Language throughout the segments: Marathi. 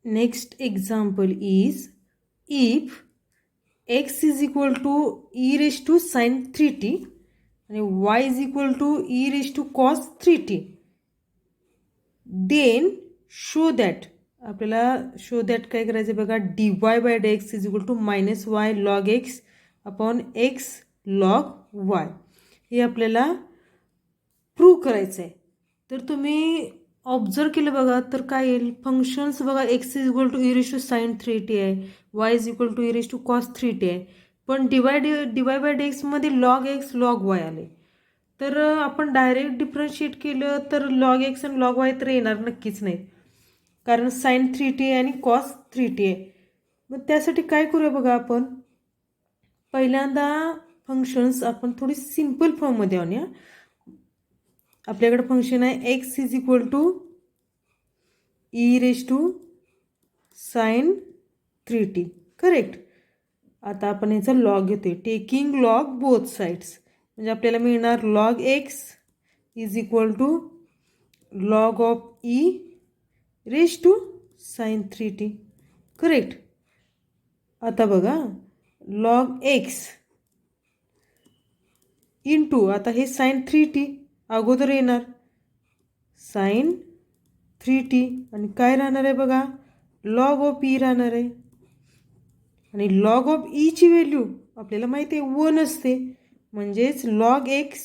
Next example is if x is equal to e raised to sin 3t and y is equal to e raised to cos 3t, then show that आपल्याला show that काय करायचं बघा, dy by dx is equal to minus y log x upon x log y हे आपल्याला प्रूव्ह करायचं आहे. तर तुम्ही ऑब्झर्व केलं बघा तर काय येईल, फंक्शन्स बघा x is equal to E raise to sine 3t आहे, y is equal to E raise to cos 3t आहे, पण डिवाय बाय डेक्समध्ये लॉग एक्स लॉग वाय आले. तर आपण डायरेक्ट डिफरन्शिएट केलं तर लॉग एक्स आणि लॉग वाय तर येणार नक्कीच नाही, कारण साइन 3t आहे आणि कॉस 3t आहे. मग त्यासाठी काय करूया बघा, आपण पहिल्यांदा फंक्शन्स आपण थोडी सिम्पल फॉर्ममध्ये आणूया. आपल्याकडे फंक्शन आहे X is equal to E raise to sine 3t, correct. आता आपण याचा लॉग घेतोय, टेकिंग लॉग बोथ साइड्स, म्हणजे आपल्याला मिळणार log X is equal to log of E raise to sine 3t, correct. आता बघा लॉग एक्स इंटू आता हे साइन 3t अगोदर येणार साइन 3t आणि काय राहणार आहे बघा, लॉग ऑफ ई राहणार आहे. आणि लॉग ऑफ ईची व्हॅल्यू आपल्याला माहिती आहे 1 असते, म्हणजेच log X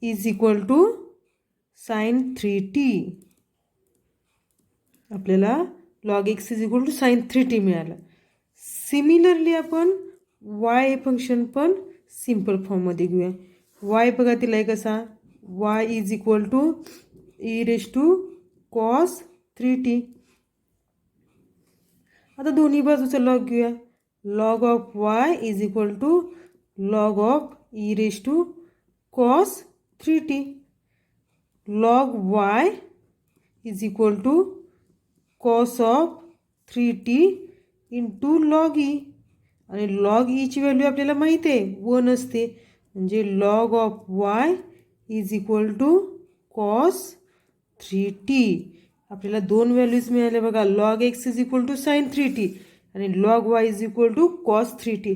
is equal to sine 3t. आपल्याला log X is equal to sine 3t मिळालं. सिमिलरली आपण वाय हे फंक्शन पण सिम्पल फॉर्ममध्ये घेऊया. वाय बघा दिलाय कसा, Y is equal to E raise to cos 3t. आता दोन्ही बाजूचा लॉग घेऊया, log of Y is equal to log of E raise to cos 3t. Log Y is equal to cos of 3t into log E, आणि लॉग ईची व्हॅल्यू आपल्याला माहिती आहे 1 असते, म्हणजे log of Y is equal to cos 3t. आपल्याला दोन व्हॅल्यूज मिळाल्या बघा, log X is equal to sine 3t आणि log Y is equal to cos 3t.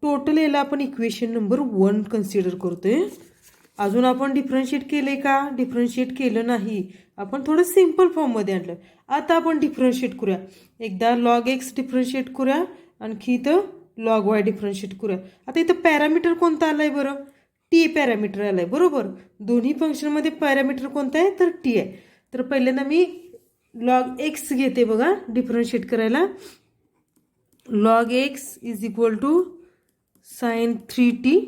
Total याला आपण इक्वेशन नंबर 1 कन्सिडर करतोय. अजून आपण डिफरन्शिएट केले का, डिफरन्शिएट केलं नाही, आपण थोडं सिम्पल फॉर्ममध्ये आणलं. आता आपण डिफरन्शिएट करूया, एकदा लॉग एक्स डिफरन्शिएट करूया, आणखी इथं लॉग वाय डिफरन्शिएट करूया. आता इथं पॅरामीटर कोणता आलाय बरं, टी पॅरामीटर आलाय, बरोबर. दोन्ही फंक्शनमध्ये पॅरामीटर कोणता आहे तर टी आहे. तर पहिल्यांदा मी लॉग एक्स घेते बघा डिफरन्शिएट करायला. Log X is equal to sine 3t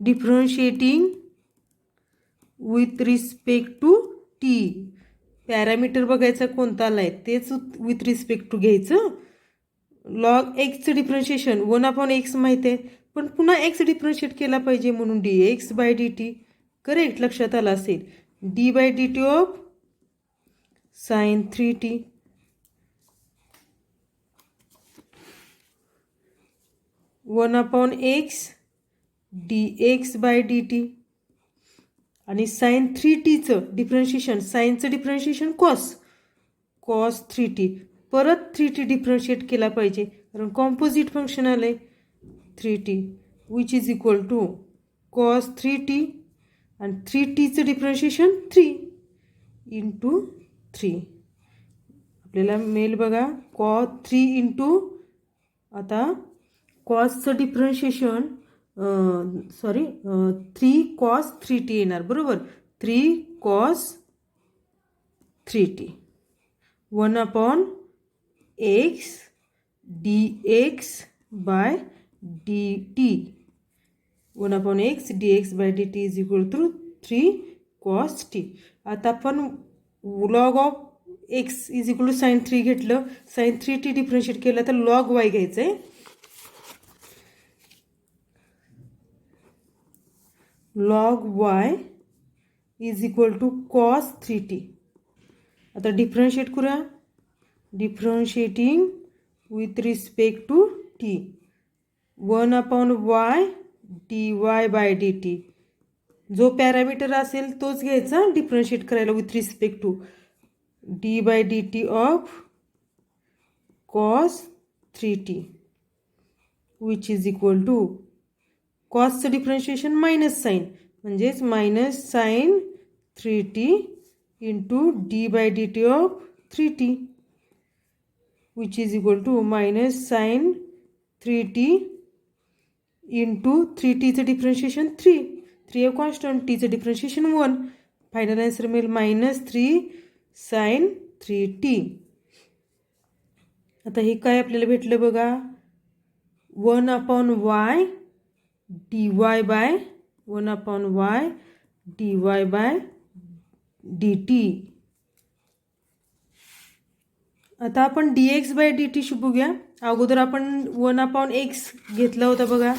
differentiating with respect to T. Parameter बघायचा कोणता आलाय तेच विथ रिस्पेक्ट टू घ्यायचं. लॉग एक्सचं डिफरन्शिएशन 1/x माहिती आहे, पण पुन्हा एक्स डिफरन्शिएट केला पाहिजे म्हणून dx बाय dt, करेक्ट. लक्षात आलं असेल, d by dt of sine 3t. One upon x dx by dt आणि साइन 3tचं डिफरन्शिएशन, साइनचं डिफरन्शिएशन कॉस 3t, परत 3t डिफरन्शिएट केला पाहिजे कारण कॉम्पोजिट फंक्शन आले 3t which is equal to cos 3t आणि 3tचं डिफरन्शिएशन 3 इंटू 3. आपल्याला मिळेल बघा कॉस 3 इंटू, आता कॉसचं डिफरन्शिएशन 3 कॉस 3t येणार, बरोबर. 3 cos 3t 1 upon x dx by dt, 1 upon x dx by dt is equal to 3 cos t. आता आपण log of x is equal to sine 3 घेतलं, साइन 3t डिफरन्शिएट केलं तर लॉग वाय घ्यायचं आहे. Log Y is equal to cos 3t. आता डिफरन्शिएट करूया, differentiating with respect to t, 1 upon y dy by dt. जो पॅरामीटर असेल तोच घ्यायचा डिफरन्शिएट करायला with respect to. D by d t of cos 3t which is equal to कॉसचं डिफरन्शिएशन मायनस साईन म्हणजेच minus sine 3t into d by d t of 3t which is equal to minus sine 3t into 3tचं differentiation 3 आहे कॉन्स्टंट, टीचं डिफरन्शिएशन 1. फायनल आन्सर मिळेल -3 साईन 3t. आता हे काय आपल्याला भेटलं बघा, 1/y dy by 1/y dy by dt. आता आपण dx बाय dt बघूया. अगोदर आपण 1/x घेतला होता बघा,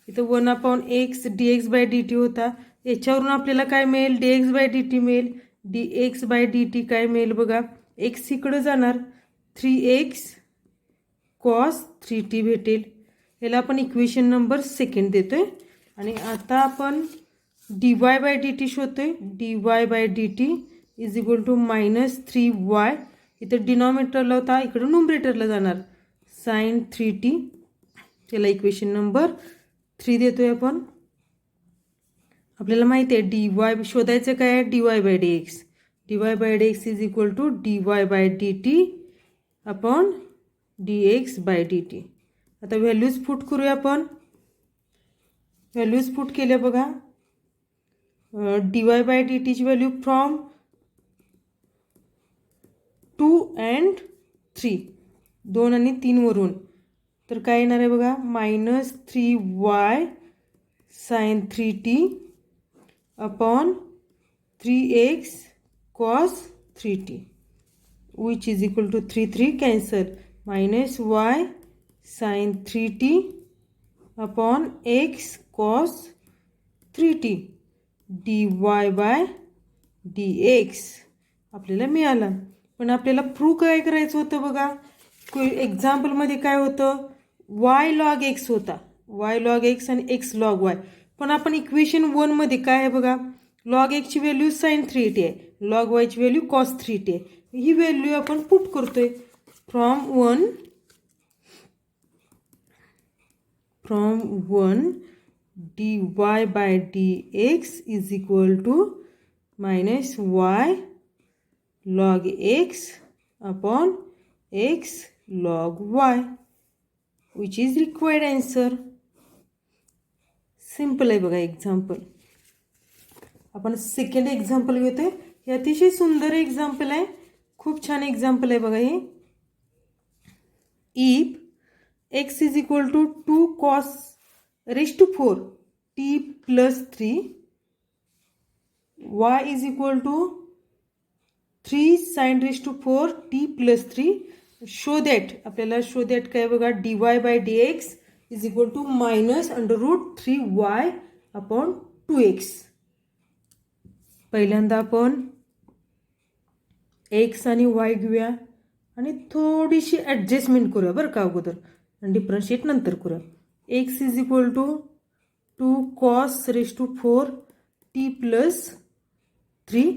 इथं 1/x dx बाय dt होता. याच्यावरून आपल्याला काय मिळेल, dx बाय dt मिळेल. dx बाय dt काय मिळेल बघा, x इकडं जाणार 3x cos 3t भेटेल. याला आपण इक्वेशन नंबर 2 देतोय. आणि आता आपण dy बाय dt शोधतोय. dy by dt is equal to -3y, इथं डिनॉमिनेटरला होता इकडं न्यूमरेटरला जाणार साईन 3t. त्याला इक्वेशन नंबर 3 देतोय आपण. आपल्याला माहिती आहे dy शोधायचं काय आहे, dy by dx. dy by dx is equal to dy by dt upon dx by dt. आता व्हॅल्यूज पुट करूया आपण. व्हॅल्यूज पुट केल्या बघा. dy बाय dt ची व्हॅल्यू फ्रॉम 2 and 3, 2 आणि 3 वरून, तर काय येणार आहे बघा, -3y sine 3t upon 3x cos 3t which is equal to 3 cancel, -y sine 3t upon x cos 3t dy by dx आपल्याला मिळाला. पण आपल्याला प्रूव्ह काय करायचं होतं बघा, एक्झाम्पलमध्ये काय होतं, y log x होता, y log x आणि x log y. पण आपण इक्वेशन 1 मध्ये काय आहे बघा, log x ची व्हॅल्यू साईन 3t आहे, log y ची व्हॅल्यू cos 3t आहे. ही व्हॅल्यू आपण पुट करतोय. From 1 dy by dx is equal to -y log x upon x log y which is required answer. Simple आहे बघा एक्झाम्पल. आपण सेकंड एक्झाम्पल घेतोय. हे अतिशय सुंदर एक्झाम्पल आहे, खूप छान एक्झाम्पल आहे बघा हे. If x is equal to 2 cos raised to 4 t plus 3, y is equal to 3 sin raised to 4 t plus 3. Show that, आपल्याला शो दॅट काय बघा, dy by dx is equal to -√3y upon 2x. पहिल्यांदा आपण x आणि y घेऊया आणि थोडीशी ॲडजस्टमेंट करूया बरं का अगोदर, आणि डिफरन्शिएट नंतर करूया. x is equal to 2 cos raised to 4 t plus 3.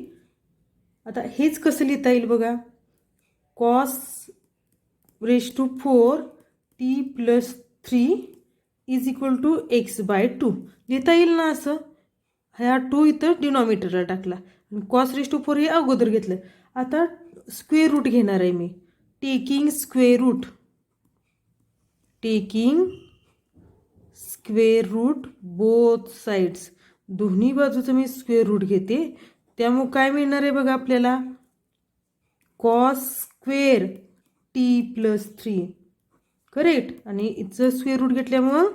आता हेच कसं लिहिता येईल बघा, cos raised to 4 t plus 3 is equal to x by 2 लिहिता येईल ना असं. ह्या 2 इथं डिनॉमिनेटरला टाकला आणि cos raised to 4 हे अगोदर घेतलं. आता स्क्वेअर रूट घेणार आहे मी, taking square root both sides, दोन्ही बाजूचं मी स्क्वेअर रूट घेते. त्यामुळे काय मिळणार आहे बघा आपल्याला, cos square t plus 3 correct, आणि इथचं स्क्वेअर रूट घेतल्यामुळं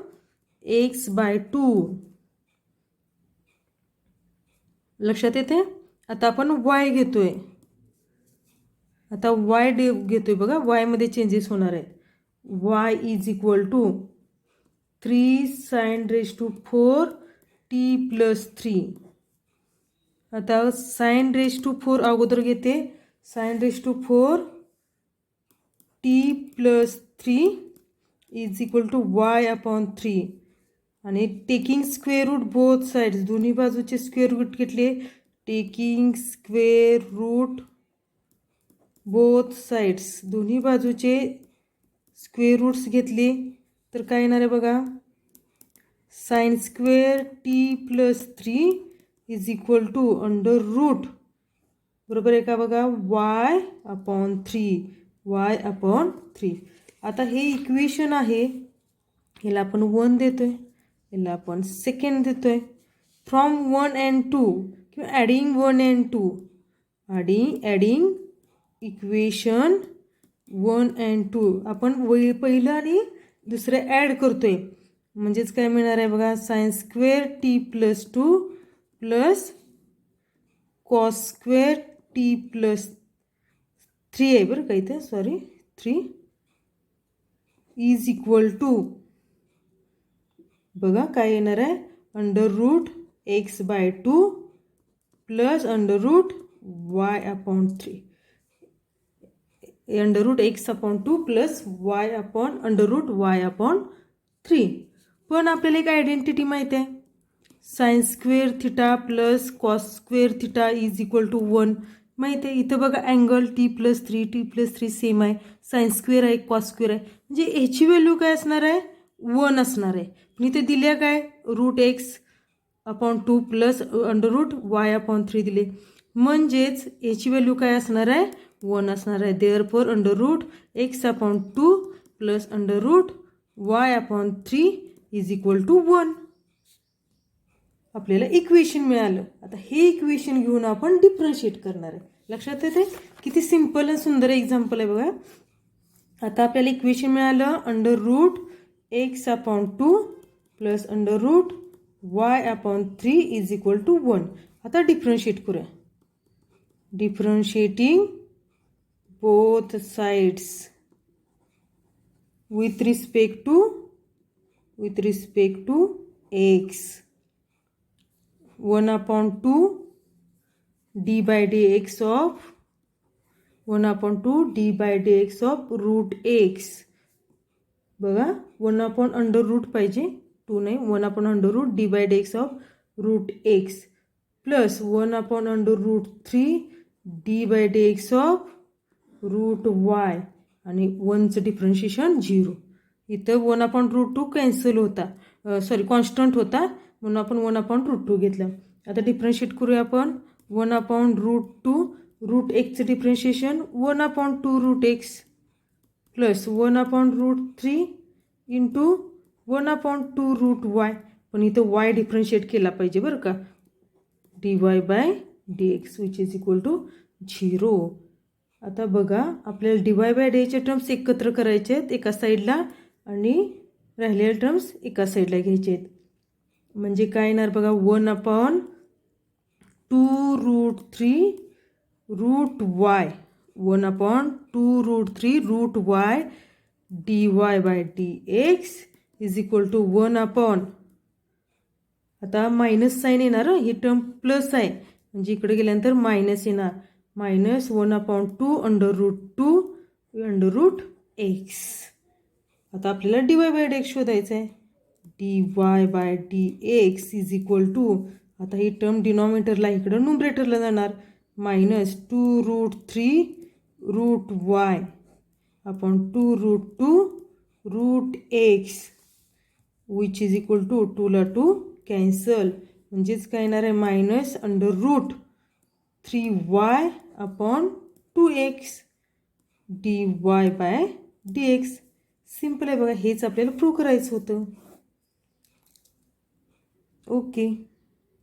x बाय 2 लक्षात येते. आता आपण y घेतोय. आता y घेतोय बघा, y मध्ये चेंजेस होणार आहेत. y is equal to 3 sin raised to 4 t plus 3. आता sin raised to 4 अगोदर घेते, sin raised to 4 t plus 3 is equal to y upon 3, आणि taking square root both sides, दोन्ही बाजूचे स्क्वेअर रूट घेतले, taking square root both sides दोन्ही बाजूचे स्क्वेअर रूट्स घेतले तर काय येणार आहे बघा, sine square t plus 3 is equal to under root, बरोबर आहे का बघा, y अपॉन 3. आता हे इक्वेशन आहे, ह्याला आपण 1 देतोय, ह्याला आपण सेकंड देतोय. फ्रॉम 1 and 2 किंवा adding 1 and 2, adding equation 1 and 2 आपण पहिलं आणि दुसरं ॲड करतोय, म्हणजेच काय मिळणार आहे बघा, sine square t plus 2 plus cos square t plus 3 आहे बरं का इथे, सॉरी 3 इज इक्वल टू, बघा काय येणार आहे, under root x/2 plus under root y/3, under root x/2 plus y upon under root y/3. पण आपल्याला एक आयडेंटिटी माहिती आहे, sine square theta plus cos square theta is equal to 1 माहिती आहे. इथं बघा अँगल t+3 सेम आहे, साइन स्क्वेअर आहे, कॉस स्क्वेअर आहे, म्हणजे ह्याची व्हॅल्यू काय असणार आहे, 1 असणार आहे. पण इथे दिल्या काय, route x/2 plus under root y/3 दिले, म्हणजेच याची व्हॅल्यू काय असणार आहे, 1 असणार आहे. Therefore under root x/2 plus under root y/3 is equal to 1. आपल्याला इक्वेशन मिळालं. आता हे इक्वेशन घेऊन आपण डिफरन्शिएट करणार आहे. लक्षात येते, किती सिंपल आणि सुंदर एक्झाम्पल आहे बघा. आता आपल्याला इक्वेशन मिळालं, under root x/2 plus under root y/3 is equal to 1. आता डिफरन्शिएट करूया. Differentiating both sides with respect to x. 1/2 d by dx of 1/2 d by dx of root x. बघा 1/√, पाहिजे 2 नाही, 1/√, d by dx of root x plus 1/√3 d by dx of root y आणि 1चं डिफरन्शिएशन 0. इथं 1/√2 कॅन्सल होता, सॉरी कॉन्स्टंट होता, म्हणून आपण 1/√2 घेतलं. आता डिफरन्शिएट करूया आपण. 1/√2 रूट एक्सचं differentiation 1/2 root x plus 1/√3 into 1/2 root y, पण इथं वाय डिफरन्शिएट केला पाहिजे बरं का, dy/dx which is equal to 0. आता बघा आपल्याला dy/dxचे टर्म्स एकत्र करायचे आहेत एका साईडला आणि राहिलेले टर्म्स एका साईडला घ्यायचे आहेत. म्हणजे काय येणार बघा, 1/2 root 3 root y, 1/2 root 3 root y dy/dx is equal to 1/, आता मायनस साईन येणार, ही टर्म प्लस आहे म्हणजे इकडे गेल्यानंतर मायनस येणार, minus 1/2 under root 2 under root x. आता आपल्याला dy/dx शोधायचं आहे. dy/dx इज इक्वल टू, आता ही टर्म डिनॉमिनेटरला इकडं न्यूमरेटरला जाणार, minus 2 root 3 root y upon 2 root 2 root x which is equal to 2ला 2 कॅन्सल, म्हणजेच काय येणार आहे, minus under root 3y upon 2x dy/dx. Simple आहे बघा, हेच आपल्याला प्रूव्ह करायचं होतं. ओके.